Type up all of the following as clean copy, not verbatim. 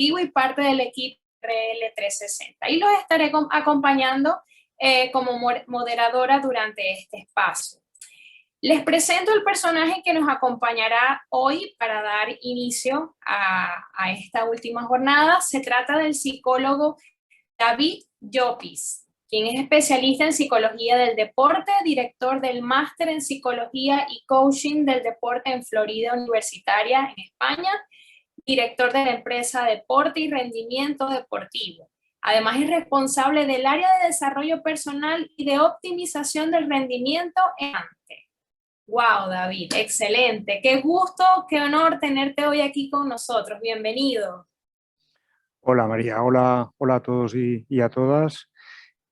y parte del equipo RL360. Y los estaré acompañando como moderadora durante este espacio. Les presento el personaje que nos acompañará hoy para dar inicio a esta última jornada. Se trata del psicólogo David Llopis, quien es especialista en psicología del deporte, director del máster en psicología y coaching del deporte en Florida Universitaria en España, director de la empresa Deporte y Rendimiento Deportivo. Además es responsable del área de desarrollo personal y de optimización del rendimiento en ANTE. Wow, David, excelente. Qué gusto, qué honor tenerte hoy aquí con nosotros. Bienvenido. Hola María, hola a todos y a todas.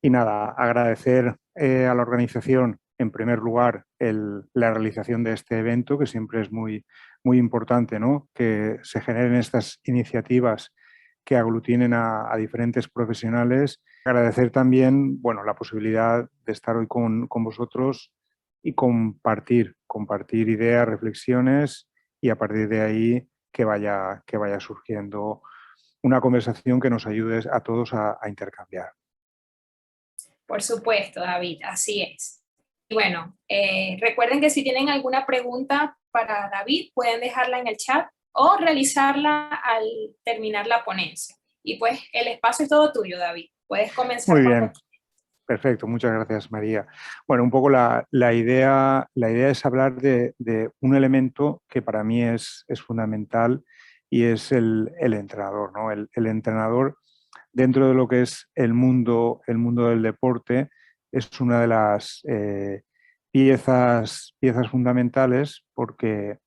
Y nada, agradecer a la organización, en primer lugar, la realización de este evento, que siempre es muy importante, ¿no? Que se generen estas iniciativas que aglutinen a diferentes profesionales. Agradecer también, bueno, la posibilidad de estar hoy con vosotros y compartir ideas, reflexiones, y a partir de ahí que vaya surgiendo una conversación que nos ayude a todos a intercambiar. Por supuesto, David, así es. Y bueno, recuerden que si tienen alguna pregunta para David, pueden dejarla en el chat o realizarla al terminar la ponencia. Y pues el espacio es todo tuyo, David. Puedes comenzar. Muy bien, perfecto, muchas gracias María. Bueno, un poco la idea es hablar de un elemento que para mí es fundamental, y es el entrenador, ¿no? El entrenador dentro de lo que es el mundo del deporte es una de las piezas fundamentales, porque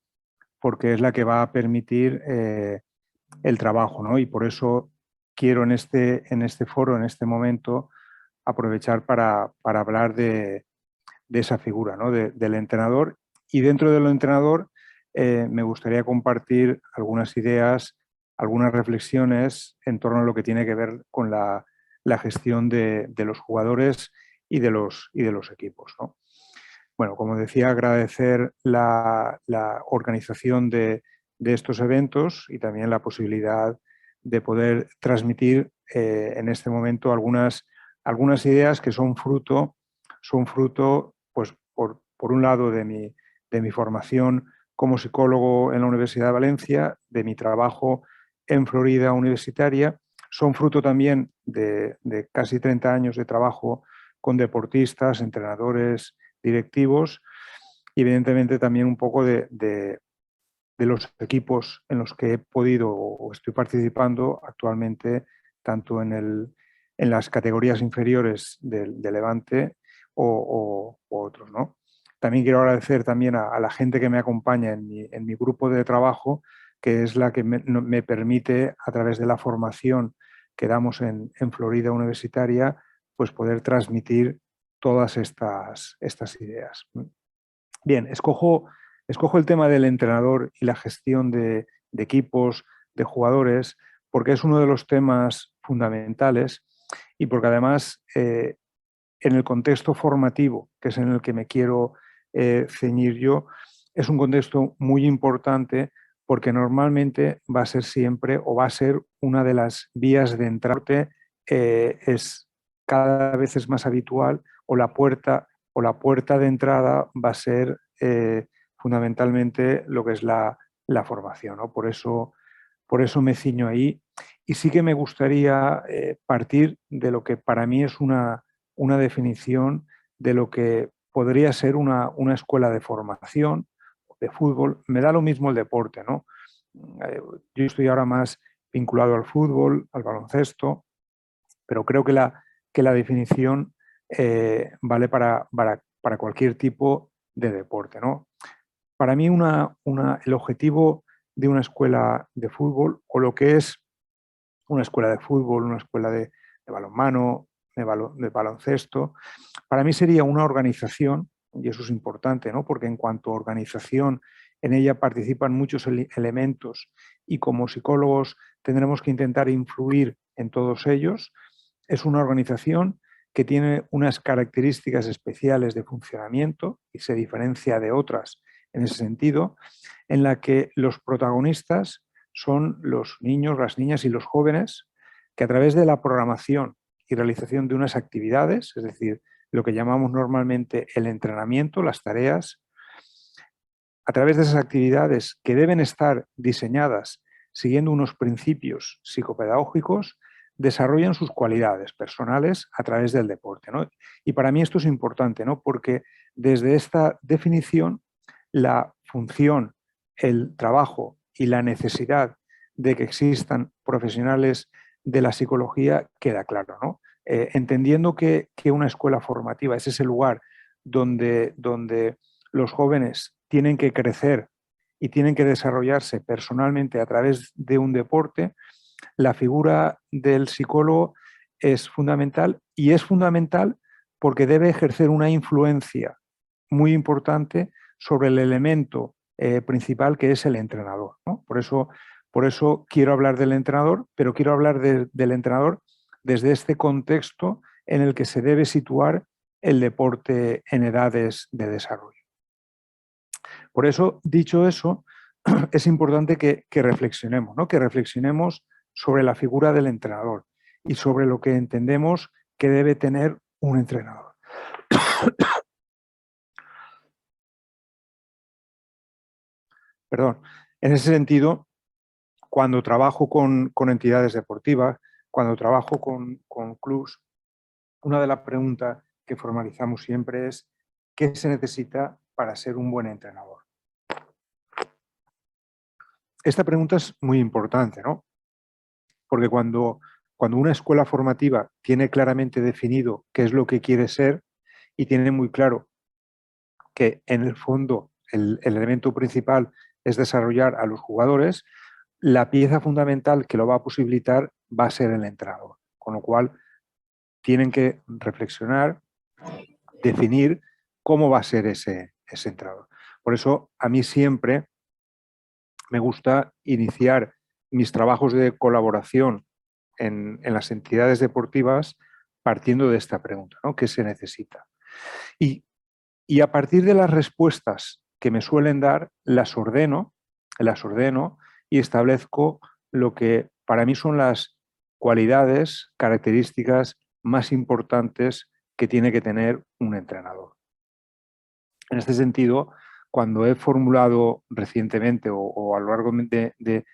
es la que va a permitir el trabajo, ¿no? Y por eso quiero en este foro, en este momento, aprovechar para hablar de esa figura, ¿no? Del entrenador. Y dentro del entrenador me gustaría compartir algunas ideas, algunas reflexiones en torno a lo que tiene que ver con la gestión de los jugadores y de los equipos, ¿no? Bueno, como decía, agradecer la organización de estos eventos y también la posibilidad de poder transmitir en este momento algunas ideas que son fruto, pues, por un lado, de mi formación como psicólogo en la Universidad de Valencia, de mi trabajo en Florida Universitaria. Son fruto también de casi 30 años de trabajo con deportistas, entrenadores, directivos, y evidentemente también un poco de los equipos en los que he podido o estoy participando actualmente, tanto en las categorías inferiores del Levante o otros, ¿no? También quiero agradecer también a la gente que me acompaña en mi grupo de trabajo, que es la que me permite, a través de la formación que damos en Florida Universitaria, pues poder transmitir todas estas ideas. Bien, escojo el tema del entrenador y la gestión de equipos, de jugadores, porque es uno de los temas fundamentales, y porque además en el contexto formativo, que es en el que me quiero ceñir yo, es un contexto muy importante, porque normalmente va a ser siempre, o va a ser una de las vías de entrada. Es cada vez es más habitual, o la puerta de entrada va a ser fundamentalmente lo que es la formación, ¿no? Por eso me ciño ahí. Y sí que me gustaría partir de lo que para mí es una definición de lo que podría ser una escuela de formación de fútbol. Me da lo mismo el deporte, ¿no? Yo estoy ahora más vinculado al fútbol, al baloncesto, pero creo que la definición vale para cualquier tipo de deporte, ¿no? Para mí el objetivo de una escuela de fútbol, o lo que es una escuela de fútbol, una escuela de balonmano, de baloncesto, para mí sería una organización, y eso es importante, ¿no? Porque en cuanto a organización, en ella participan muchos elementos, y como psicólogos tendremos que intentar influir en todos ellos. Es una organización que tiene unas características especiales de funcionamiento y se diferencia de otras en ese sentido, en la que los protagonistas son los niños, las niñas y los jóvenes que a través de la programación y realización de unas actividades, es decir, lo que llamamos normalmente el entrenamiento, las tareas, a través de esas actividades que deben estar diseñadas siguiendo unos principios psicopedagógicos, desarrollan sus cualidades personales a través del deporte, ¿no? Y para mí esto es importante, ¿no? Porque desde esta definición, la función, el trabajo y la necesidad de que existan profesionales de la psicología queda claro, ¿no? Entendiendo que una escuela formativa es ese lugar donde los jóvenes tienen que crecer y tienen que desarrollarse personalmente a través de un deporte, la figura del psicólogo es fundamental, y es fundamental porque debe ejercer una influencia muy importante sobre el elemento principal, que es el entrenador, ¿no? Por eso quiero hablar del entrenador, pero quiero hablar del entrenador desde este contexto en el que se debe situar el deporte en edades de desarrollo. Por eso, dicho eso, es importante que reflexionemos, ¿no? Que reflexionemos sobre la figura del entrenador y sobre lo que entendemos que debe tener un entrenador. Perdón. En ese sentido, cuando trabajo con entidades deportivas, cuando trabajo con clubs, una de las preguntas que formalizamos siempre es: ¿qué se necesita para ser un buen entrenador? Esta pregunta es muy importante, ¿no? Porque cuando una escuela formativa tiene claramente definido qué es lo que quiere ser y tiene muy claro que en el fondo el elemento principal es desarrollar a los jugadores, la pieza fundamental que lo va a posibilitar va a ser el entrenador. Con lo cual tienen que reflexionar, definir cómo va a ser ese entrenador. Por eso a mí siempre me gusta iniciar mis trabajos de colaboración en las entidades deportivas partiendo de esta pregunta, ¿no? ¿Qué se necesita? Y a partir de las respuestas que me suelen dar, las ordeno y establezco lo que para mí son las cualidades, características más importantes que tiene que tener un entrenador. En este sentido, cuando he formulado recientemente o a lo largo de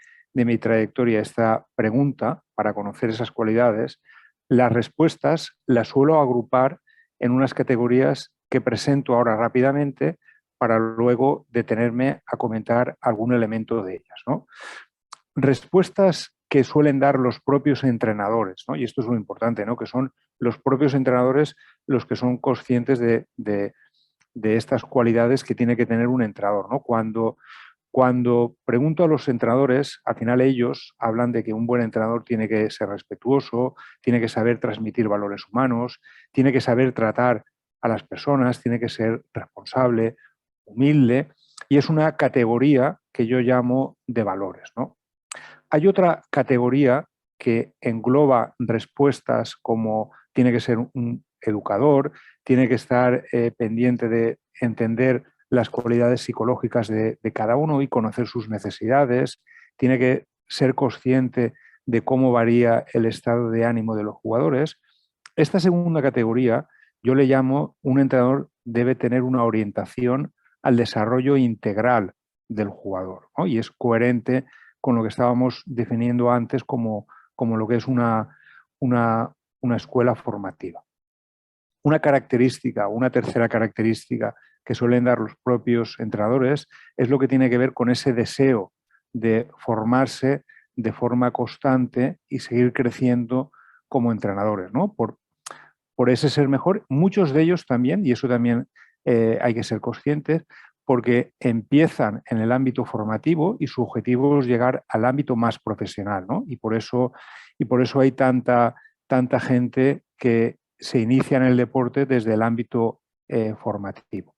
mi trayectoria esta pregunta para conocer esas cualidades, las respuestas las suelo agrupar en unas categorías que presento ahora rápidamente para luego detenerme a comentar algún elemento de ellas, ¿no? Respuestas que suelen dar los propios entrenadores, ¿no? Y esto es muy importante, ¿no? Que son los propios entrenadores los que son conscientes de estas cualidades que tiene que tener un entrenador, ¿no? Cuando pregunto a los entrenadores, al final ellos hablan de que un buen entrenador tiene que ser respetuoso, tiene que saber transmitir valores humanos, tiene que saber tratar a las personas, tiene que ser responsable, humilde, y es una categoría que yo llamo de valores, ¿no? Hay otra categoría que engloba respuestas como tiene que ser un educador, tiene que estar pendiente de entender las cualidades psicológicas de cada uno y conocer sus necesidades, tiene que ser consciente de cómo varía el estado de ánimo de los jugadores. Esta segunda categoría yo le llamo: un entrenador debe tener una orientación al desarrollo integral del jugador, ¿no? Y es coherente con lo que estábamos definiendo antes como lo que es una escuela formativa. Una característica, una tercera característica que suelen dar los propios entrenadores es lo que tiene que ver con ese deseo de formarse de forma constante y seguir creciendo como entrenadores, ¿no? Por ese ser mejor. Muchos de ellos también, y eso también hay que ser conscientes, porque empiezan en el ámbito formativo y su objetivo es llegar al ámbito más profesional, ¿no? Y por eso hay tanta gente que se inicia en el deporte desde el ámbito formativo.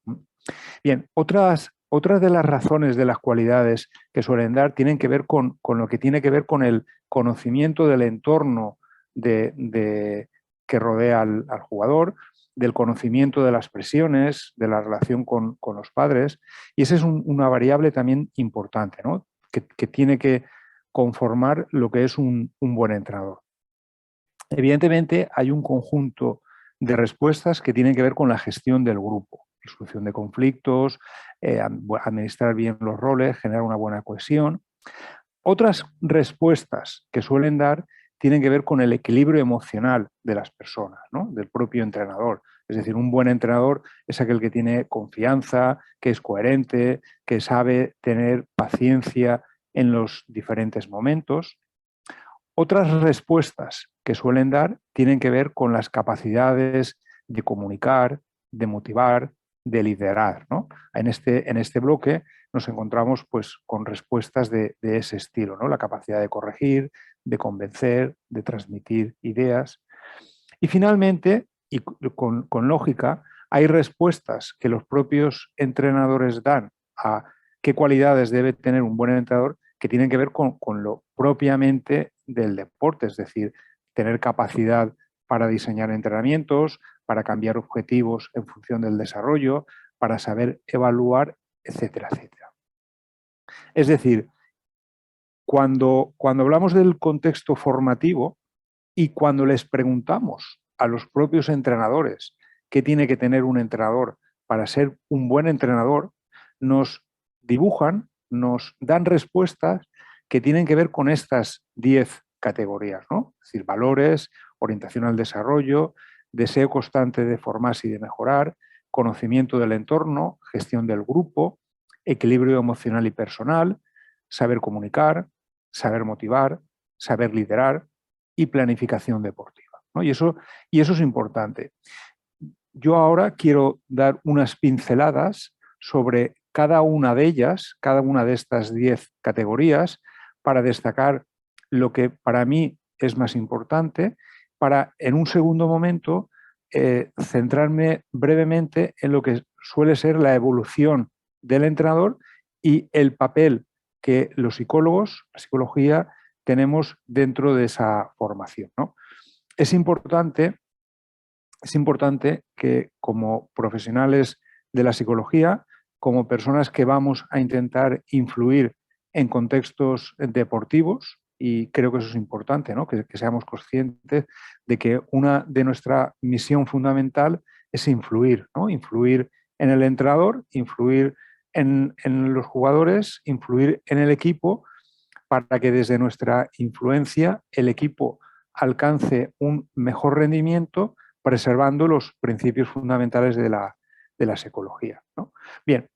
Bien, otras de las razones de las cualidades que suelen dar tienen que ver con lo que tiene que ver con el conocimiento del entorno que rodea al jugador, del conocimiento de las presiones, de la relación con los padres, y esa es una variable también importante, ¿no? que tiene que conformar lo que es un buen entrenador. Evidentemente hay un conjunto de respuestas que tienen que ver con la gestión del grupo, resolución de conflictos, administrar bien los roles, generar una buena cohesión. Otras respuestas que suelen dar tienen que ver con el equilibrio emocional de las personas, ¿no? Del propio entrenador. Es decir, un buen entrenador es aquel que tiene confianza, que es coherente, que sabe tener paciencia en los diferentes momentos. Otras respuestas que suelen dar tienen que ver con las capacidades de comunicar, de motivar, de liderar, ¿no? En este bloque nos encontramos pues, con respuestas de ese estilo, ¿no? La capacidad de corregir, de convencer, de transmitir ideas. Y finalmente, y con lógica, hay respuestas que los propios entrenadores dan a qué cualidades debe tener un buen entrenador que tienen que ver con lo propiamente del deporte, es decir, tener capacidad para diseñar entrenamientos, para cambiar objetivos en función del desarrollo, para saber evaluar, etcétera, etcétera. Es decir, cuando hablamos del contexto formativo y cuando les preguntamos a los propios entrenadores qué tiene que tener un entrenador para ser un buen entrenador, nos dibujan, nos dan respuestas que tienen que ver con estas 10 categorías, ¿no? Es decir, valores, orientación al desarrollo, deseo constante de formarse y de mejorar, conocimiento del entorno, gestión del grupo, equilibrio emocional y personal, saber comunicar, saber motivar, saber liderar y planificación deportiva, ¿no? Y eso es importante. Yo ahora quiero dar unas pinceladas sobre cada una de ellas, cada una de estas 10 categorías, para destacar lo que para mí es más importante, para en un segundo momento centrarme brevemente en lo que suele ser la evolución del entrenador y el papel que los psicólogos, la psicología, tenemos dentro de esa formación, ¿no? Es importante que como profesionales de la psicología, como personas que vamos a intentar influir en contextos deportivos, y creo que eso es importante, ¿no? que seamos conscientes de que una de nuestra misión fundamental es influir, ¿no? Influir en el entrenador, influir en los jugadores, influir en el equipo, para que desde nuestra influencia el equipo alcance un mejor rendimiento preservando los principios fundamentales de la psicología, ¿no? Bien,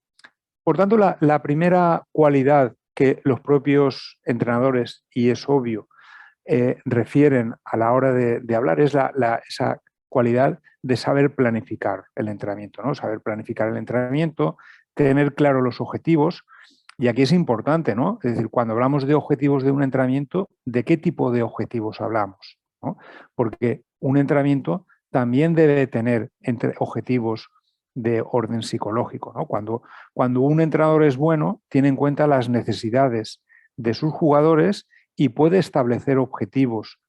por tanto, la primera cualidad que los propios entrenadores, y es obvio, refieren a la hora de hablar es esa cualidad de saber planificar el entrenamiento, ¿no? Saber planificar el entrenamiento, tener claro los objetivos. Y aquí es importante, ¿no? Es decir, cuando hablamos de objetivos de un entrenamiento, ¿de qué tipo de objetivos hablamos? ¿No? Porque un entrenamiento también debe tener objetivos de orden psicológico, ¿no? Cuando un entrenador es bueno, tiene en cuenta las necesidades de sus jugadores y puede establecer objetivos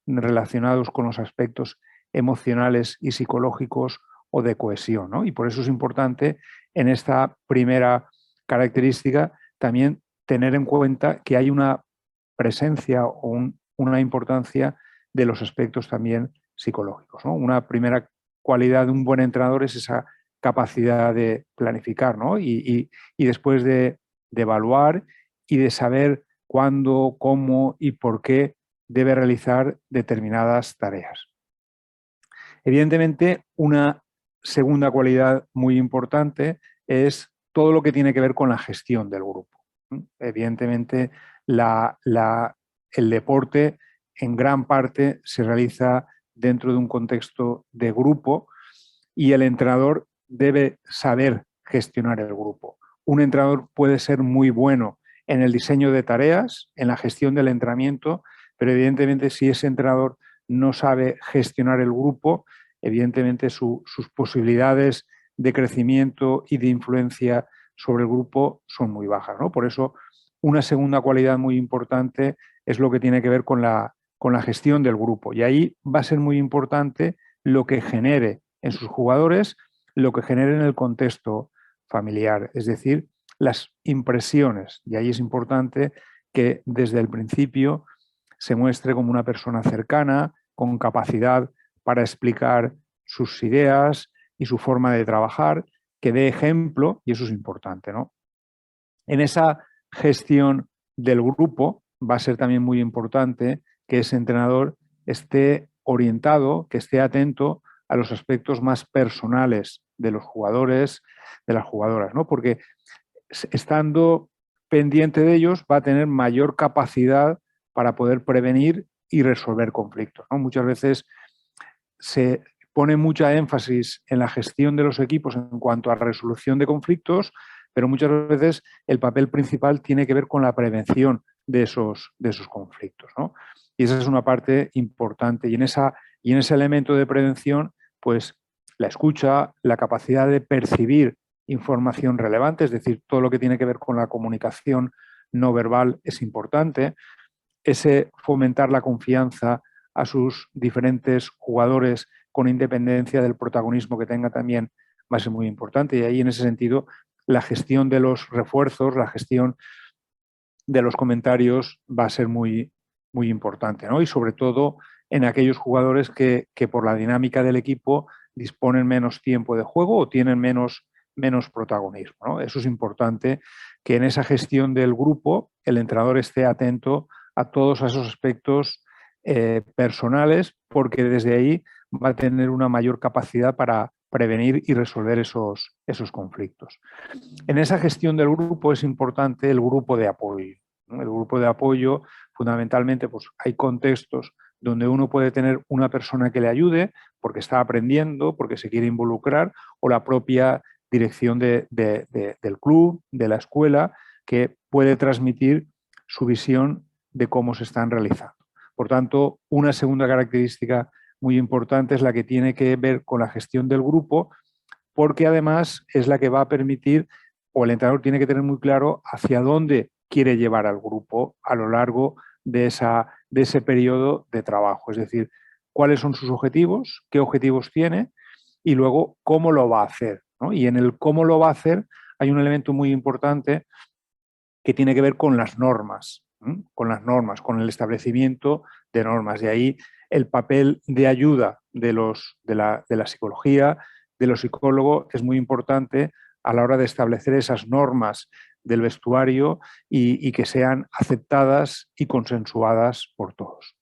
relacionados con los aspectos emocionales y psicológicos o de cohesión, ¿no? Y por eso es importante en esta primera característica también tener en cuenta que hay una presencia o una importancia de los aspectos también psicológicos, ¿no? Una primera cualidad de un buen entrenador es esa capacidad de planificar, ¿no? Y después de evaluar y de saber cuándo, cómo y por qué debe realizar determinadas tareas. Evidentemente, una segunda cualidad muy importante es todo lo que tiene que ver con la gestión del grupo. Evidentemente, el deporte en gran parte se realiza dentro de un contexto de grupo y el entrenador debe saber gestionar el grupo. Un entrenador puede ser muy bueno en el diseño de tareas, en la gestión del entrenamiento, pero evidentemente si ese entrenador no sabe gestionar el grupo, evidentemente sus posibilidades de crecimiento y de influencia sobre el grupo son muy bajas, ¿no? Por eso, una segunda cualidad muy importante es lo que tiene que ver con la gestión del grupo. Y ahí va a ser muy importante lo que genere en sus jugadores, lo que genere en el contexto familiar, es decir, las impresiones. Y ahí es importante que desde el principio se muestre como una persona cercana, con capacidad para explicar sus ideas y su forma de trabajar, que dé ejemplo, y eso es importante, ¿no? En esa gestión del grupo va a ser también muy importante que ese entrenador esté orientado, que esté atento a los aspectos más personales de los jugadores, de las jugadoras, ¿no? Porque estando pendiente de ellos va a tener mayor capacidad para poder prevenir y resolver conflictos, ¿no? Muchas veces se pone mucha énfasis en la gestión de los equipos en cuanto a resolución de conflictos, pero muchas veces el papel principal tiene que ver con la prevención de esos conflictos, ¿no? Y esa es una parte importante. Y en ese elemento de prevención, pues la escucha, la capacidad de percibir información relevante, es decir, todo lo que tiene que ver con la comunicación no verbal es importante. Ese fomentar la confianza a sus diferentes jugadores con independencia del protagonismo que tenga también va a ser muy importante. Y ahí, en ese sentido, la gestión de los refuerzos, la gestión de los comentarios va a ser muy, muy importante, ¿no? Y sobre todo en aquellos jugadores que por la dinámica del equipo disponen menos tiempo de juego o tienen menos protagonismo, ¿no? Eso es importante, que en esa gestión del grupo el entrenador esté atento a todos esos aspectos personales, porque desde ahí va a tener una mayor capacidad para prevenir y resolver esos conflictos. En esa gestión del grupo es importante el grupo de apoyo, ¿no? El grupo de apoyo, fundamentalmente, pues hay contextos donde uno puede tener una persona que le ayude porque está aprendiendo, porque se quiere involucrar, o la propia dirección del club, de la escuela, que puede transmitir su visión de cómo se están realizando. Por tanto, una segunda característica muy importante es la que tiene que ver con la gestión del grupo, porque además es la que va a permitir, o el entrenador tiene que tener muy claro hacia dónde quiere llevar al grupo a lo largo de ese periodo de trabajo. Es decir, cuáles son sus objetivos, qué objetivos tiene y luego cómo lo va a hacer, ¿no? Y en el cómo lo va a hacer hay un elemento muy importante que tiene que ver con las normas, ¿sí? Con las normas, con el establecimiento de normas. De ahí el papel de ayuda de la psicología, de los psicólogos, es muy importante a la hora de establecer esas normas del vestuario y que sean aceptadas y consensuadas por todos.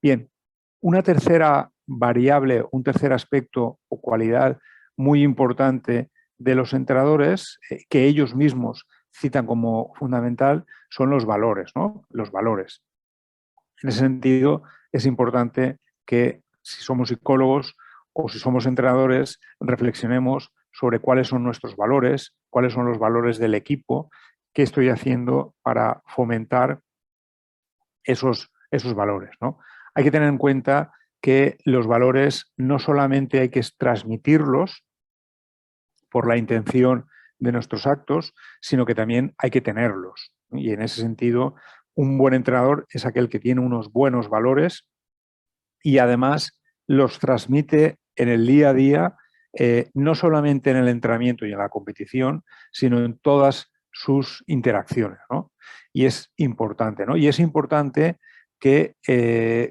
Bien, una tercera variable, un tercer aspecto o cualidad muy importante de los entrenadores, que ellos mismos citan como fundamental, son los valores, ¿no? Los valores. En ese sentido, es importante que si somos psicólogos o si somos entrenadores, reflexionemos sobre cuáles son nuestros valores, cuáles son los valores del equipo, qué estoy haciendo para fomentar esos valores, ¿no? Hay que tener en cuenta que los valores no solamente hay que transmitirlos por la intención de nuestros actos, sino que también hay que tenerlos. Y en ese sentido, un buen entrenador es aquel que tiene unos buenos valores y además los transmite en el día a día, no solamente en el entrenamiento y en la competición, sino en todas sus interacciones, ¿no? Y es importante, ¿no? Y es importante que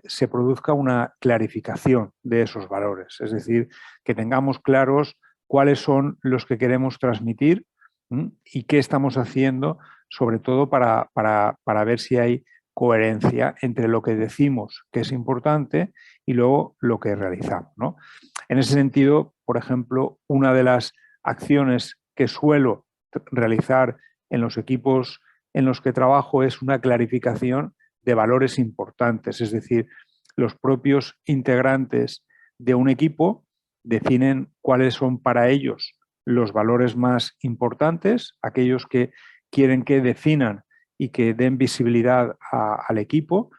se produzca una clarificación de esos valores, es decir, que tengamos claros cuáles son los que queremos transmitir y qué estamos haciendo, sobre todo para ver si hay coherencia entre lo que decimos que es importante y luego lo que realizamos, ¿no? En ese sentido, por ejemplo, una de las acciones que suelo realizar en los equipos en los que trabajo es una clarificación de valores importantes, es decir, los propios integrantes de un equipo definen cuáles son para ellos los valores más importantes, aquellos que quieren que definan y que den visibilidad al equipo,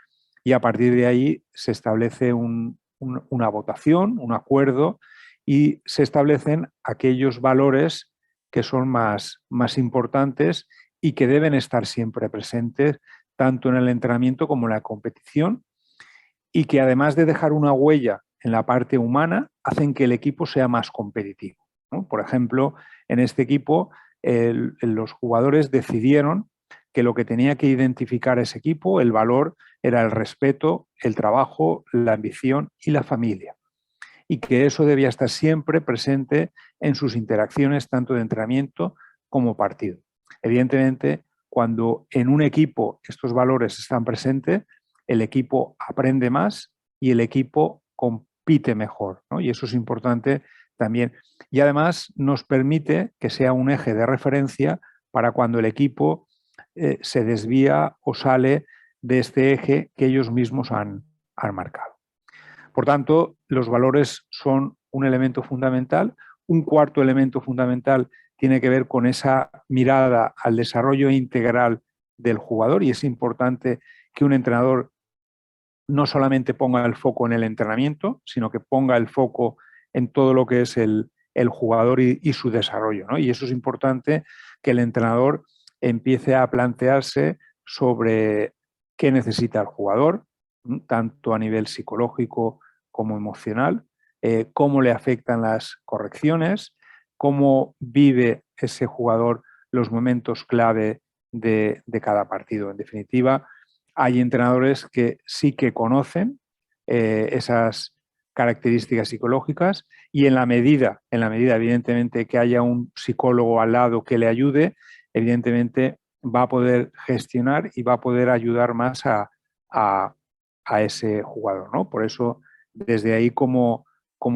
y a partir de ahí se establece una votación, un acuerdo, y se establecen aquellos valores que son más importantes y que deben estar siempre presentes tanto en el entrenamiento como en la competición, y que además de dejar una huella en la parte humana, hacen que el equipo sea más competitivo, ¿no? Por ejemplo, en este equipo los jugadores decidieron que lo que tenía que identificar ese equipo, el valor, era el respeto, el trabajo, la ambición y la familia. Y que eso debía estar siempre presente en sus interacciones, tanto de entrenamiento como partido. Evidentemente, cuando en un equipo estos valores están presentes, el equipo aprende más y el equipo compite mejor, ¿no? Y eso es importante también. Y además nos permite que sea un eje de referencia para cuando el equipo se desvía o sale de este eje que ellos mismos han marcado. Por tanto, los valores son un elemento fundamental. Un cuarto elemento fundamental tiene que ver con esa mirada al desarrollo integral del jugador, y es importante que un entrenador no solamente ponga el foco en el entrenamiento, sino que ponga el foco en todo lo que es el jugador y su desarrollo, ¿no? Y eso es importante, que el entrenador empiece a plantearse sobre qué necesita el jugador, tanto a nivel psicológico como emocional, cómo le afectan las correcciones, cómo vive ese jugador los momentos clave de cada partido. En definitiva, hay entrenadores que sí que conocen esas características psicológicas, y en la medida evidentemente que haya un psicólogo al lado que le ayude, evidentemente va a poder gestionar y va a poder ayudar más a ese jugador, ¿no? Por eso, desde ahí como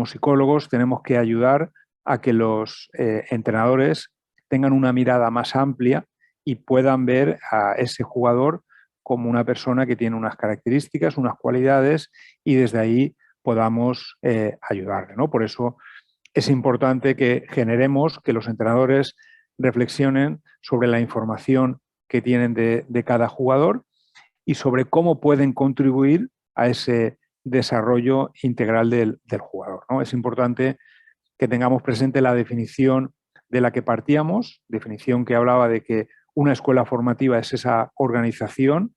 psicólogos tenemos que ayudar a que los entrenadores tengan una mirada más amplia y puedan ver a ese jugador como una persona que tiene unas características, unas cualidades, y desde ahí podamos ayudarle, ¿no? Por eso es importante que generemos, que los entrenadores reflexionen sobre la información que tienen de cada jugador y sobre cómo pueden contribuir a ese desarrollo integral del jugador, ¿no? Es importante que tengamos presente la definición de la que partíamos, definición que hablaba de que una escuela formativa es esa organización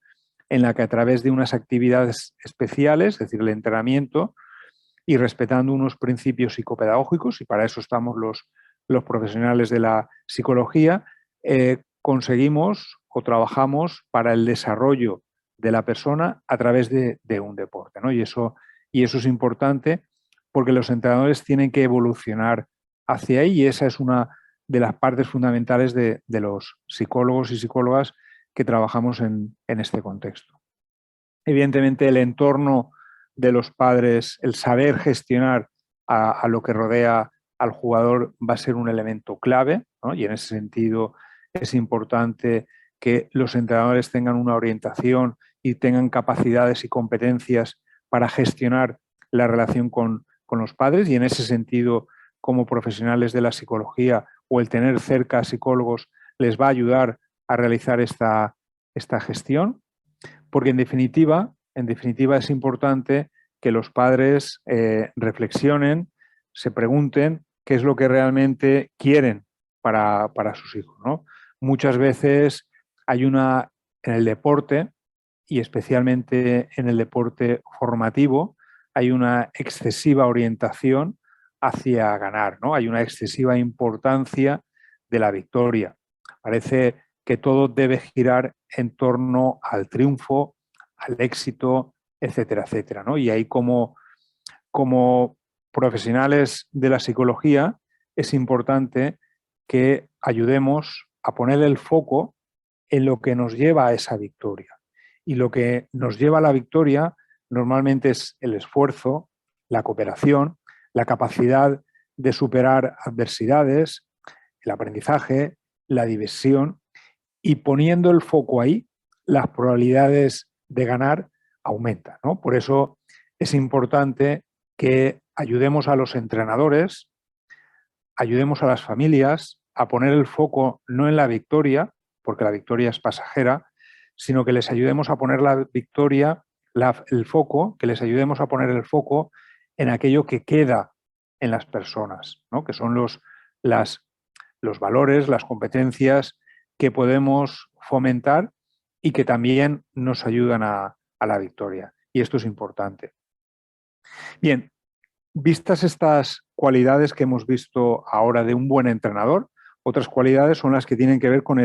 en la que, a través de unas actividades especiales, es decir, el entrenamiento, y respetando unos principios psicopedagógicos, y para eso estamos los profesionales de la psicología, conseguimos o trabajamos para el desarrollo de la persona a través de un deporte, ¿no? Y eso es importante, porque los entrenadores tienen que evolucionar hacia ahí, y esa es una de las partes fundamentales de los psicólogos y psicólogas que trabajamos en este contexto. Evidentemente, el entorno de los padres, el saber gestionar a lo que rodea al jugador, va a ser un elemento clave, ¿no? Y en ese sentido es importante que los entrenadores tengan una orientación y tengan capacidades y competencias para gestionar la relación con los padres, y en ese sentido, como profesionales de la psicología, o el tener cerca a psicólogos, les va a ayudar a realizar esta gestión, porque en definitiva es importante que los padres reflexionen, se pregunten qué es lo que realmente quieren para sus hijos, ¿no? Muchas veces hay en el deporte, y especialmente en el deporte formativo, hay una excesiva orientación hacia ganar, ¿no? Hay una excesiva importancia de la victoria. Parece que todo debe girar en torno al triunfo, al éxito, etcétera, etcétera, ¿no? Y ahí, como profesionales de la psicología, es importante que ayudemos a poner el foco en lo que nos lleva a esa victoria. Y lo que nos lleva a la victoria normalmente es el esfuerzo, la cooperación, la capacidad de superar adversidades, el aprendizaje, la diversión, y poniendo el foco ahí, las probabilidades de ganar aumentan, ¿no? Por eso es importante que ayudemos a los entrenadores, ayudemos a las familias a poner el foco no en la victoria, porque la victoria es pasajera, sino que les ayudemos a poner la victoria, el foco, que les ayudemos a poner el foco en aquello que queda en las personas, ¿no? Que son los valores, las competencias que podemos fomentar y que también nos ayudan a la victoria. Y esto es importante. Bien, vistas estas cualidades que hemos visto ahora de un buen entrenador, otras cualidades son las que tienen que ver con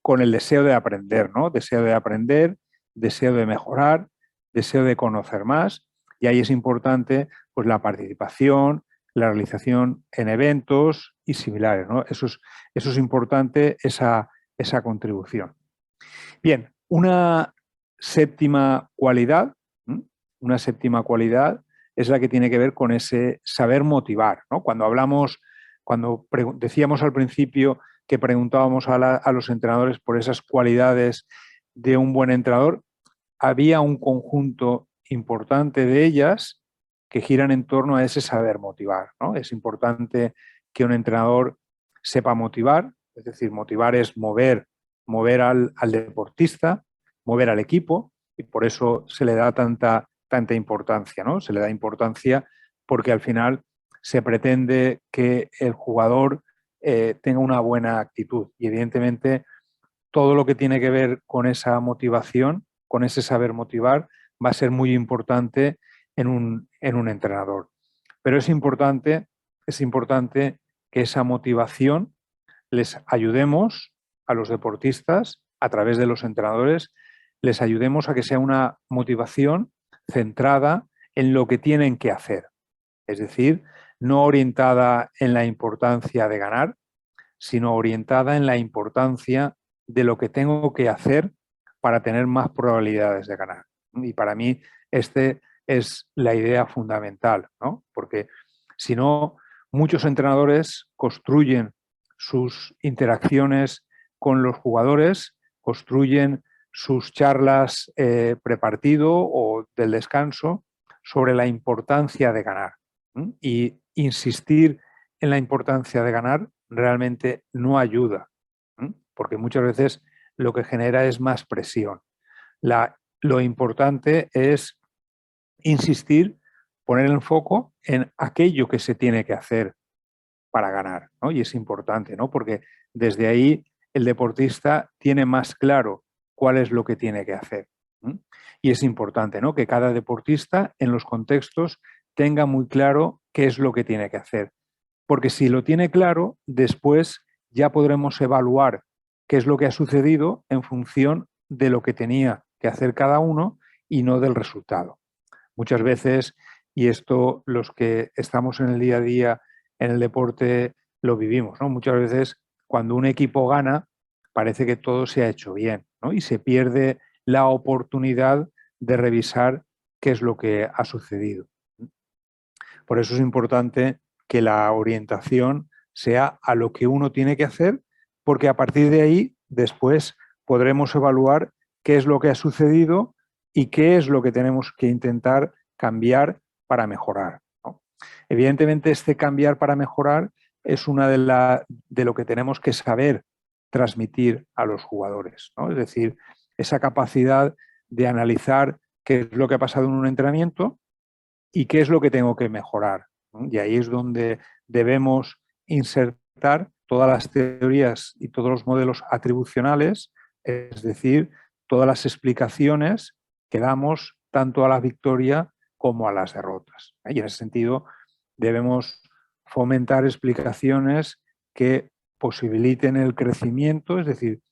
con el deseo de aprender, ¿no? Deseo de aprender, deseo de mejorar, deseo de conocer más, y ahí es importante pues, la participación, la realización en eventos y similares, ¿no? Eso es importante, esa contribución. Bien, una séptima cualidad, una séptima cualidad es la que tiene que ver con ese saber motivar, ¿no? Cuando decíamos al principio que preguntábamos a los entrenadores por esas cualidades de un buen entrenador, había un conjunto importante de ellas que giran en torno a ese saber motivar, ¿no? Es importante que un entrenador sepa motivar, es decir, motivar es mover al deportista, mover al equipo, y por eso se le da tanta importancia, ¿no? Se le da importancia porque al final se pretende que el jugador tenga una buena actitud, y evidentemente todo lo que tiene que ver con esa motivación, con ese saber motivar, va a ser muy importante en un entrenador. Pero es importante que esa motivación les ayudemos a los deportistas, a través de los entrenadores, les ayudemos a que sea una motivación centrada en lo que tienen que hacer. Es decir, no orientada en la importancia de ganar, sino orientada en la importancia de lo que tengo que hacer para tener más probabilidades de ganar. Y para mí este es la idea fundamental, ¿no? Porque si no, muchos entrenadores construyen sus interacciones con los jugadores, construyen sus charlas prepartido o del descanso sobre la importancia de ganar. Y insistir en la importancia de ganar realmente no ayuda, porque muchas veces lo que genera es más presión. Lo importante es insistir, poner el foco en aquello que se tiene que hacer para ganar, ¿no? Y es importante, ¿no? Porque desde ahí el deportista tiene más claro cuál es lo que tiene que hacer. Y es importante, ¿no? Que cada deportista en los contextos tenga muy claro qué es lo que tiene que hacer. Porque si lo tiene claro, después ya podremos evaluar qué es lo que ha sucedido en función de lo que tenía que hacer cada uno y no del resultado. Muchas veces, y esto los que estamos en el día a día en el deporte lo vivimos, ¿no? Muchas veces cuando un equipo gana parece que todo se ha hecho bien, ¿no? Y se pierde la oportunidad de revisar qué es lo que ha sucedido. Por eso es importante que la orientación sea a lo que uno tiene que hacer, porque a partir de ahí después podremos evaluar qué es lo que ha sucedido y qué es lo que tenemos que intentar cambiar para mejorar, ¿no? Evidentemente, este cambiar para mejorar es una de lo que tenemos que saber transmitir a los jugadores, ¿no? Es decir, esa capacidad de analizar qué es lo que ha pasado en un entrenamiento y qué es lo que tengo que mejorar, ¿no? Y ahí es donde debemos insertar todas las teorías y todos los modelos atribucionales, es decir, todas las explicaciones que damos tanto a la victoria como a las derrotas. Y en ese sentido debemos fomentar explicaciones que posibiliten el crecimiento, es decir,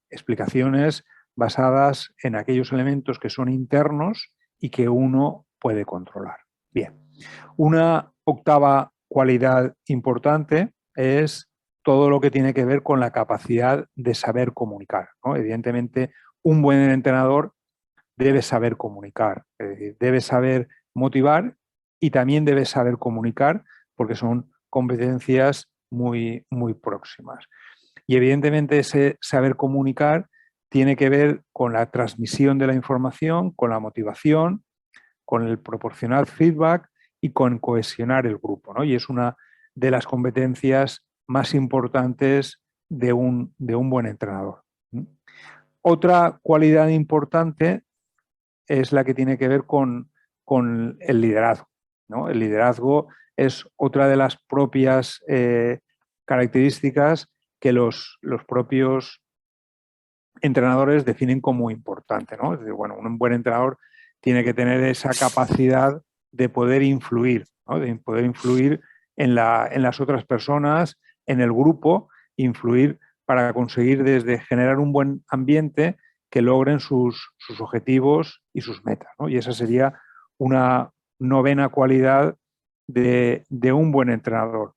explicaciones basadas en aquellos elementos que son internos y que uno puede controlar. Bien, una octava cualidad importante es todo lo que tiene que ver con la capacidad de saber comunicar, ¿no? Evidentemente, un buen entrenador debe saber comunicar, es decir, debe saber motivar y también debe saber comunicar porque son competencias muy, muy próximas. Y evidentemente ese saber comunicar tiene que ver con la transmisión de la información, con la motivación, con el proporcionar feedback y con cohesionar el grupo, ¿no? Y es una de las competencias más importantes de un buen entrenador. Otra cualidad importante es la que tiene que ver con el liderazgo, ¿no? El liderazgo es otra de las propias características que los propios entrenadores definen como importante, ¿no? Es decir, bueno, un buen entrenador tiene que tener esa capacidad de poder influir, ¿no? De poder influir en las otras personas, en el grupo, influir para conseguir desde generar un buen ambiente que logren sus objetivos y sus metas, ¿no? Y esa sería una novena cualidad de un buen entrenador.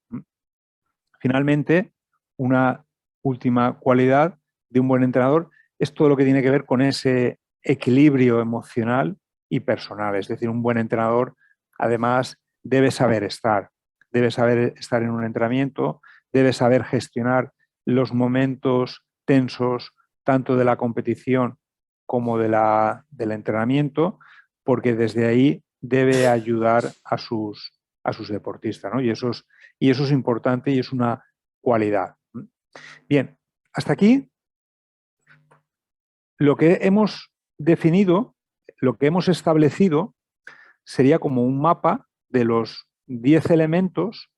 Finalmente, una última cualidad de un buen entrenador es todo lo que tiene que ver con ese equilibrio emocional y personal. Es decir, un buen entrenador, además, debe saber estar en un entrenamiento, debe saber gestionar los momentos tensos, tanto de la competición como del entrenamiento, porque desde ahí debe ayudar a sus deportistas, ¿no? Y eso es importante y es una cualidad. Bien, hasta aquí lo que hemos definido, lo que hemos establecido sería como un mapa de los 10 elementos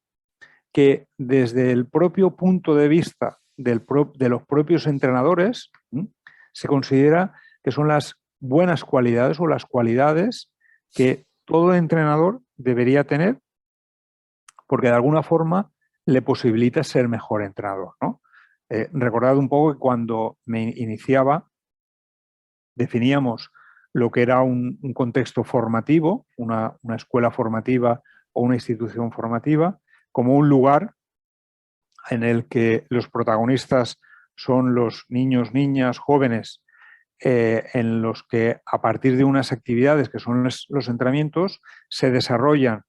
que desde el propio punto de vista de los propios entrenadores se considera que son las buenas cualidades o las cualidades que todo entrenador debería tener, porque de alguna forma le posibilita ser mejor entrenador, ¿no? Recordad un poco que cuando me iniciaba definíamos lo que era un contexto formativo, una escuela formativa o una institución formativa, como un lugar en el que los protagonistas son los niños, niñas, jóvenes, en los que a partir de unas actividades que son los entrenamientos se desarrollan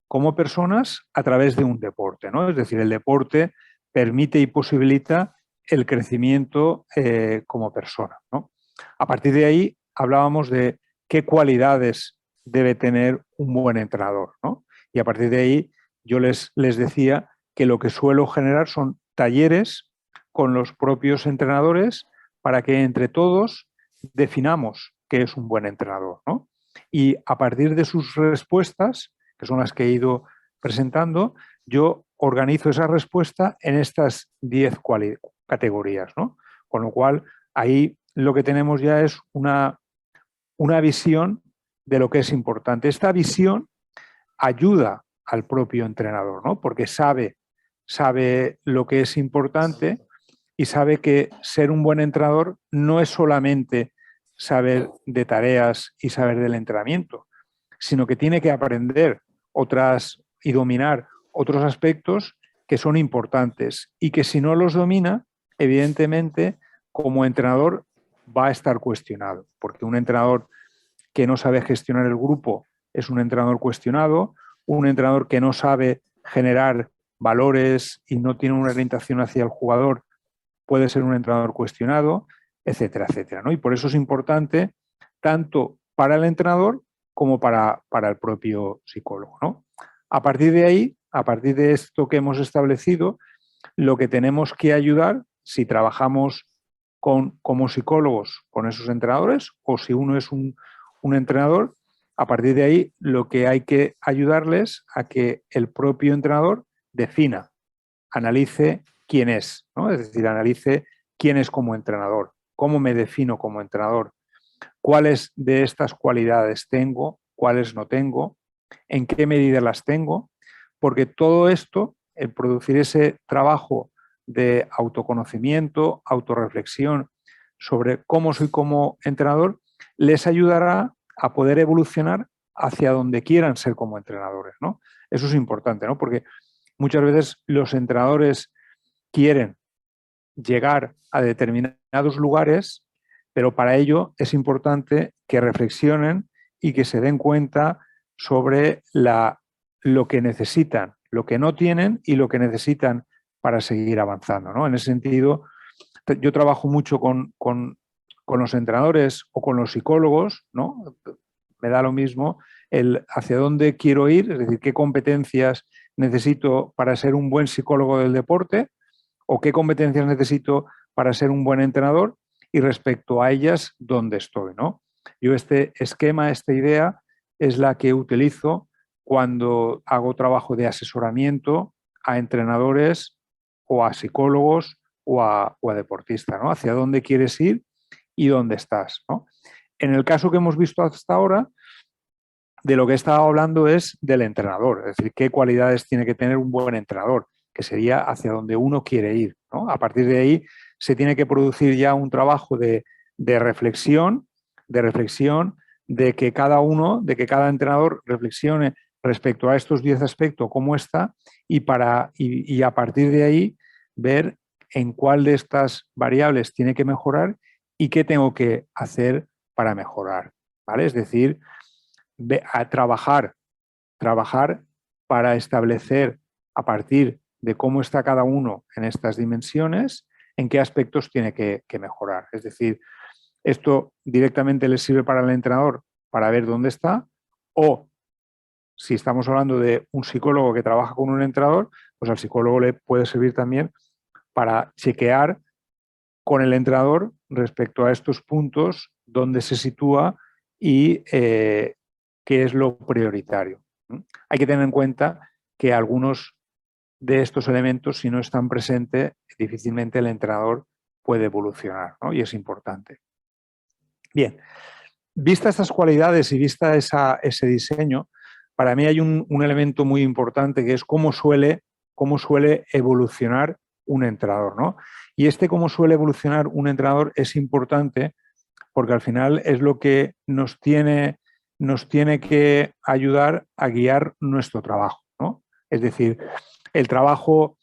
como personas a través de un deporte, ¿no? Es decir, el deporte permite y posibilita el crecimiento como persona, ¿no? A partir de ahí hablábamos de qué cualidades debe tener un buen entrenador, ¿no? Y a partir de ahí yo les decía que lo que suelo generar son talleres con los propios entrenadores para que entre todos definamos qué es un buen entrenador, ¿no? Y a partir de sus respuestas, que son las que he ido presentando, yo organizo esa respuesta en estas 10 categorías, ¿no? Con lo cual, ahí lo que tenemos ya es una visión de lo que es importante. Esta visión ayuda al propio entrenador, ¿no? Porque sabe lo que es importante y sabe que ser un buen entrenador no es solamente saber de tareas y saber del entrenamiento, sino que tiene que aprender otras y dominar otros aspectos que son importantes y que si no los domina, evidentemente, como entrenador va a estar cuestionado, porque un entrenador que no sabe gestionar el grupo es un entrenador cuestionado, un entrenador que no sabe generar valores y no tiene una orientación hacia el jugador puede ser un entrenador cuestionado, etcétera, etcétera, ¿no? Y por eso es importante tanto para el entrenador como para el propio psicólogo, ¿no? A partir de ahí, a partir de esto que hemos establecido, lo que tenemos que ayudar, si trabajamos como psicólogos con esos entrenadores o si uno es un entrenador, a partir de ahí lo que hay que ayudarles a que el propio entrenador defina, analice quién es, ¿no? Es decir, analice quién es como entrenador, cómo me defino como entrenador, cuáles de estas cualidades tengo, cuáles no tengo, en qué medida las tengo, porque todo esto, el producir ese trabajo de autoconocimiento, autorreflexión sobre cómo soy como entrenador, les ayudará a poder evolucionar hacia donde quieran ser como entrenadores, ¿no? Eso es importante, ¿no? Porque muchas veces los entrenadores quieren llegar a determinados lugares, pero para ello es importante que reflexionen y que se den cuenta sobre lo que necesitan, lo que no tienen y lo que necesitan para seguir avanzando, ¿no? En ese sentido, yo trabajo mucho con los entrenadores o con los psicólogos, ¿no? Me da lo mismo el hacia dónde quiero ir, es decir, qué competencias necesito para ser un buen psicólogo del deporte o qué competencias necesito para ser un buen entrenador y respecto a ellas, dónde estoy, ¿no? Yo este esquema, esta idea es la que utilizo cuando hago trabajo de asesoramiento a entrenadores o a psicólogos o a deportistas, ¿no? Hacia dónde quieres ir y dónde estás, ¿no? En el caso que hemos visto hasta ahora, de lo que he estado hablando es del entrenador, es decir, qué cualidades tiene que tener un buen entrenador, que sería hacia donde uno quiere ir, ¿no? A partir de ahí se tiene que producir ya un trabajo de reflexión, de que cada entrenador reflexione respecto a estos 10 aspectos, cómo está, y a partir de ahí ver en cuál de estas variables tiene que mejorar y qué tengo que hacer para mejorar, ¿vale? Es decir, a trabajar para establecer a partir de cómo está cada uno en estas dimensiones, en qué aspectos tiene que mejorar. Es decir, esto directamente le sirve para el entrenador para ver dónde está, o si estamos hablando de un psicólogo que trabaja con un entrenador, pues al psicólogo le puede servir también para chequear con el entrenador respecto a estos puntos, dónde se sitúa y qué es lo prioritario. Hay que tener en cuenta que algunos de estos elementos, si no están presentes, difícilmente el entrenador puede evolucionar, ¿no? Y es importante. Bien, vista estas cualidades y vista ese diseño, para mí hay un elemento muy importante que es cómo suele evolucionar un entrenador, ¿no? Y cómo suele evolucionar un entrenador es importante porque al final es lo que nos tiene que ayudar a guiar nuestro trabajo, ¿no? Es decir, el trabajo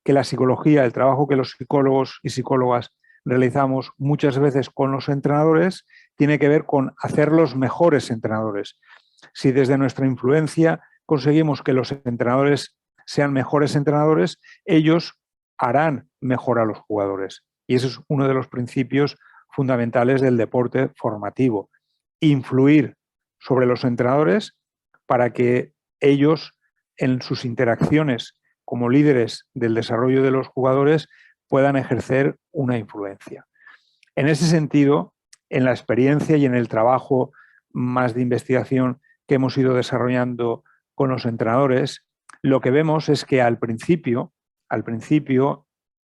que la psicología, el trabajo que los psicólogos y psicólogas realizamos muchas veces con los entrenadores tiene que ver con hacerlos mejores entrenadores. Si desde nuestra influencia conseguimos que los entrenadores sean mejores entrenadores, ellos harán mejor a los jugadores. Y ese es uno de los principios fundamentales del deporte formativo. Influir sobre los entrenadores para que ellos, en sus interacciones como líderes del desarrollo de los jugadores, puedan ejercer una influencia. En ese sentido, en la experiencia y en el trabajo más de investigación que hemos ido desarrollando con los entrenadores, lo que vemos es que al principio,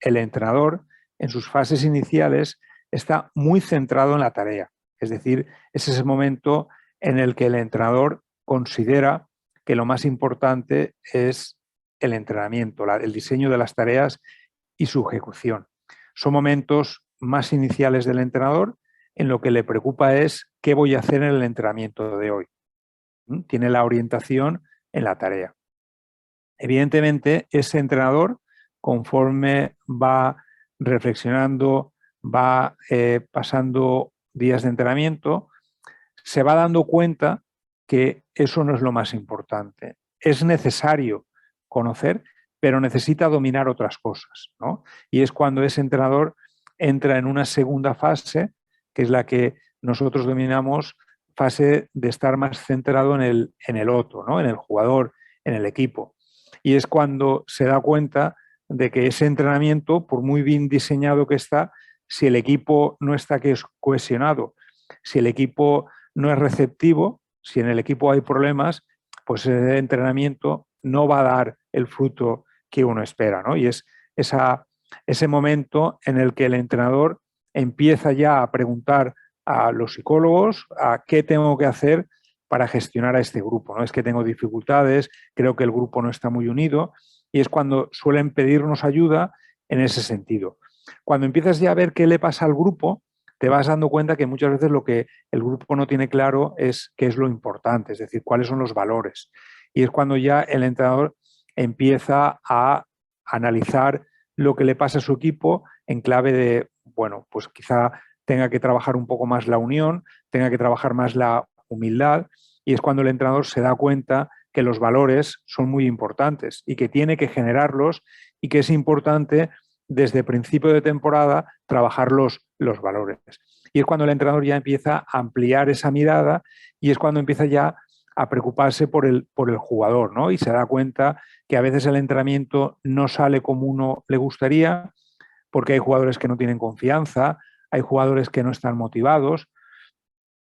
el entrenador, en sus fases iniciales, está muy centrado en la tarea. Es decir, es ese momento en el que el entrenador considera que lo más importante es el entrenamiento, el diseño de las tareas y su ejecución. Son momentos más iniciales del entrenador en lo que le preocupa es qué voy a hacer en el entrenamiento de hoy. Tiene la orientación en la tarea. Evidentemente, ese entrenador, conforme va reflexionando, va pasando días de entrenamiento, se va dando cuenta que eso no es lo más importante. Es necesario conocer, pero necesita dominar otras cosas, ¿no? Y es cuando ese entrenador entra en una segunda fase, que es la que nosotros dominamos, fase de estar más centrado en el otro, ¿no? En el jugador, en el equipo. Y es cuando se da cuenta de que ese entrenamiento, por muy bien diseñado que está, si el equipo no está cohesionado, si el equipo no es receptivo, si en el equipo hay problemas, pues ese entrenamiento no va a dar el fruto que uno espera, ¿no? Y es ese momento en el que el entrenador empieza ya a preguntar a los psicólogos a qué tengo que hacer para gestionar a este grupo, ¿no? Es que tengo dificultades, creo que el grupo no está muy unido, y es cuando suelen pedirnos ayuda en ese sentido. Cuando empiezas ya a ver qué le pasa al grupo, te vas dando cuenta que muchas veces lo que el grupo no tiene claro es qué es lo importante, es decir, cuáles son los valores. Y es cuando ya el entrenador empieza a analizar lo que le pasa a su equipo en clave de, bueno, pues quizá tenga que trabajar un poco más la unión, tenga que trabajar más la humildad, y es cuando el entrenador se da cuenta que los valores son muy importantes y que tiene que generarlos y que es importante desde principio de temporada trabajar los valores. Y es cuando el entrenador ya empieza a ampliar esa mirada y es cuando empieza ya a preocuparse por el jugador, ¿no? Y se da cuenta que a veces el entrenamiento no sale como uno le gustaría porque hay jugadores que no tienen confianza, hay jugadores que no están motivados,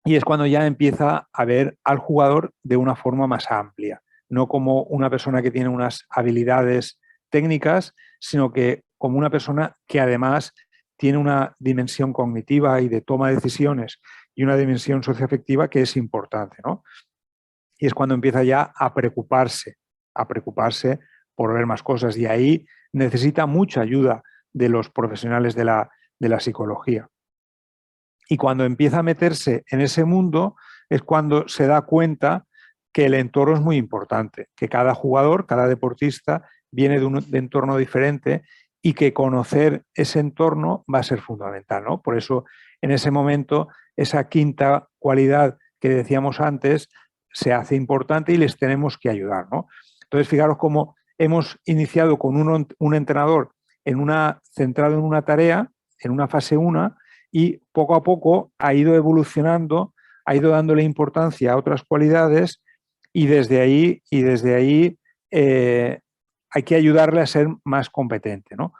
y es cuando ya empieza a ver al jugador de una forma más amplia, no como una persona que tiene unas habilidades técnicas, sino que como una persona que además tiene una dimensión cognitiva y de toma de decisiones y una dimensión socioafectiva que es importante, ¿no? Y es cuando empieza ya a preocuparse por ver más cosas, y ahí necesita mucha ayuda de los profesionales de la de la psicología. Y cuando empieza a meterse en ese mundo es cuando se da cuenta que el entorno es muy importante, que cada jugador, cada deportista viene de un entorno diferente y que conocer ese entorno va a ser fundamental, ¿no? Por eso, en ese momento, esa quinta cualidad que decíamos antes se hace importante y les tenemos que ayudar, ¿no? Entonces, fijaros cómo hemos iniciado con un entrenador centrado en una tarea, en una fase 1, y poco a poco ha ido evolucionando, ha ido dándole importancia a otras cualidades y desde ahí hay que ayudarle a ser más competente, ¿no?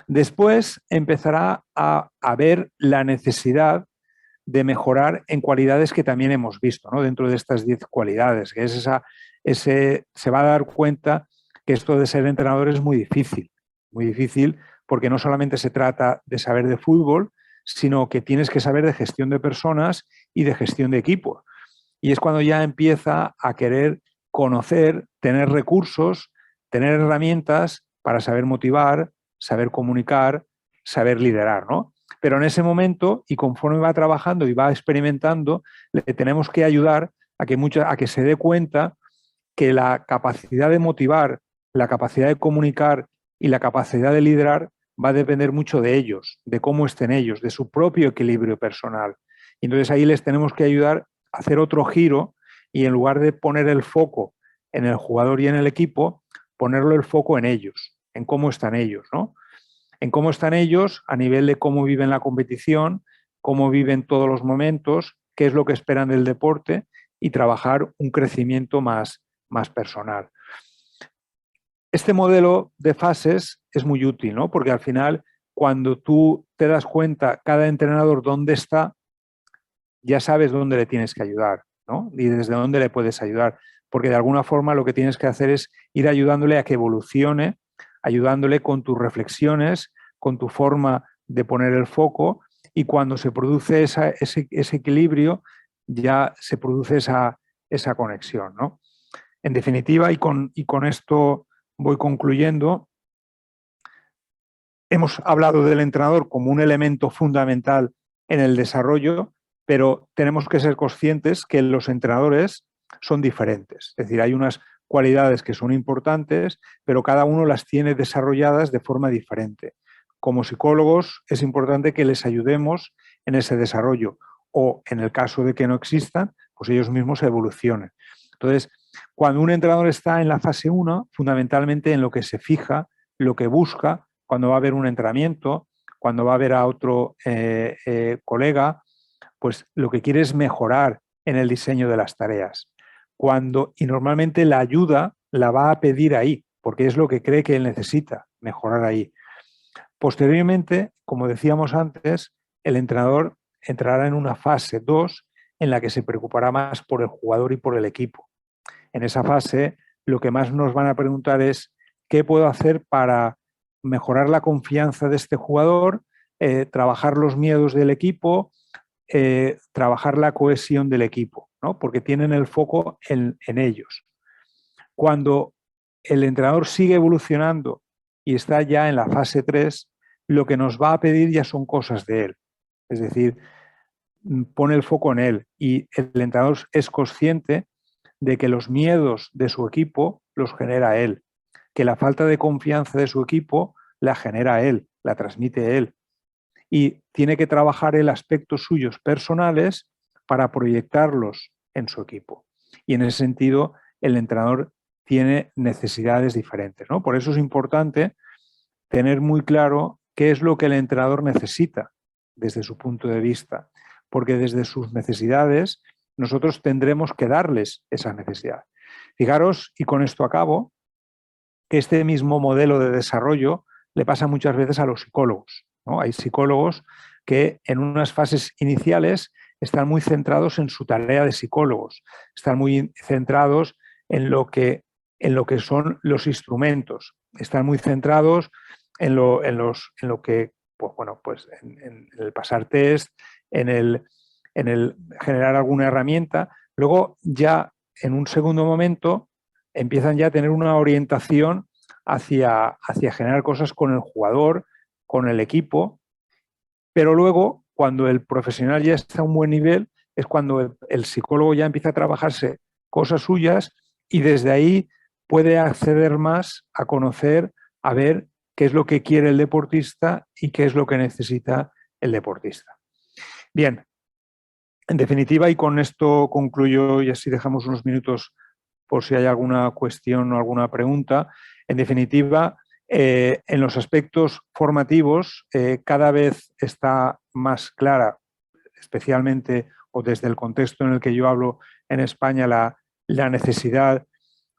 Después empezará a ver la necesidad de mejorar en cualidades que también hemos visto, ¿no? Dentro de estas 10 cualidades, que es se va a dar cuenta que esto de ser entrenador es muy difícil porque no solamente se trata de saber de fútbol, sino que tienes que saber de gestión de personas y de gestión de equipos. Y es cuando ya empieza a querer conocer, tener recursos, tener herramientas para saber motivar, saber comunicar, saber liderar, ¿no? Pero en ese momento, y conforme va trabajando y va experimentando, le tenemos que ayudar a que se dé cuenta que la capacidad de motivar, la capacidad de comunicar y la capacidad de liderar va a depender mucho de ellos, de cómo estén ellos, de su propio equilibrio personal. Y entonces ahí les tenemos que ayudar a hacer otro giro y en lugar de poner el foco en el jugador y en el equipo, ponerlo el foco en ellos, en cómo están ellos, ¿no? En cómo están ellos a nivel de cómo viven la competición, cómo viven todos los momentos, qué es lo que esperan del deporte y trabajar un crecimiento más personal. Este modelo de fases es muy útil, ¿no? Porque al final, cuando tú te das cuenta, cada entrenador dónde está, ya sabes dónde le tienes que ayudar, ¿no? Y desde dónde le puedes ayudar. Porque de alguna forma lo que tienes que hacer es ir ayudándole a que evolucione, ayudándole con tus reflexiones, con tu forma de poner el foco, y cuando se produce ese equilibrio, ya se produce esa conexión, ¿no? En definitiva, y con esto voy concluyendo, hemos hablado del entrenador como un elemento fundamental en el desarrollo, pero tenemos que ser conscientes que los entrenadores son diferentes. Es decir, hay unas cualidades que son importantes, pero cada uno las tiene desarrolladas de forma diferente. Como psicólogos es importante que les ayudemos en ese desarrollo o, en el caso de que no existan, pues ellos mismos evolucionen. Entonces, cuando un entrenador está en la fase 1, fundamentalmente en lo que se fija, lo que busca, cuando va a haber un entrenamiento, cuando va a ver a otro colega, pues lo que quiere es mejorar en el diseño de las tareas. Y normalmente la ayuda la va a pedir ahí, porque es lo que cree que él necesita, mejorar ahí. Posteriormente, como decíamos antes, el entrenador entrará en una fase 2 en la que se preocupará más por el jugador y por el equipo. En esa fase, lo que más nos van a preguntar es qué puedo hacer para mejorar la confianza de este jugador, trabajar los miedos del equipo, trabajar la cohesión del equipo, ¿no? Porque tienen el foco en ellos. Cuando el entrenador sigue evolucionando y está ya en la fase 3, lo que nos va a pedir ya son cosas de él. Es decir, pone el foco en él y el entrenador es consciente de que los miedos de su equipo los genera él, que la falta de confianza de su equipo la genera él, la transmite él. Y tiene que trabajar el aspectos suyos personales para proyectarlos en su equipo. Y en ese sentido, el entrenador tiene necesidades diferentes, ¿no? Por eso es importante tener muy claro qué es lo que el entrenador necesita desde su punto de vista, porque desde sus necesidades nosotros tendremos que darles esa necesidad. Fijaros, y con esto acabo, que este mismo modelo de desarrollo le pasa muchas veces a los psicólogos, ¿no? Hay psicólogos que en unas fases iniciales están muy centrados en su tarea de psicólogos, están muy centrados en lo que son los instrumentos, están muy centrados en lo que, pues bueno, pues en el pasar test, en el generar alguna herramienta. Luego ya en un segundo momento empiezan ya a tener una orientación hacia generar cosas con el jugador, con el equipo, Pero luego, cuando el profesional ya está a un buen nivel, es cuando el psicólogo ya empieza a trabajarse cosas suyas y desde ahí puede acceder más a conocer, a ver qué es lo que quiere el deportista y qué es lo que necesita el deportista. Bien, en definitiva, y con esto concluyo y así dejamos unos minutos por si hay alguna cuestión o alguna pregunta. En definitiva, en los aspectos formativos cada vez está más clara, especialmente o desde el contexto en el que yo hablo en España, la necesidad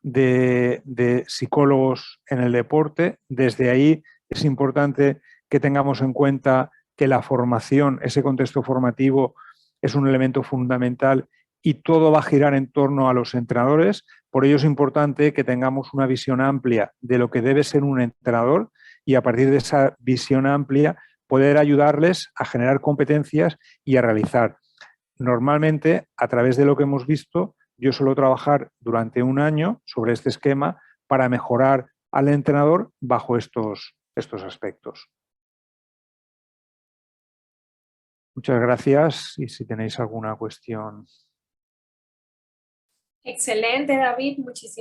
de psicólogos en el deporte. Desde ahí es importante que tengamos en cuenta que la formación, ese contexto formativo, es un elemento fundamental y todo va a girar en torno a los entrenadores. Por ello es importante que tengamos una visión amplia de lo que debe ser un entrenador y a partir de esa visión amplia poder ayudarles a generar competencias y a realizar. Normalmente, a través de lo que hemos visto, yo suelo trabajar durante un año sobre este esquema para mejorar al entrenador bajo estos aspectos. Muchas gracias y si tenéis alguna cuestión. Excelente, David. Muchísimas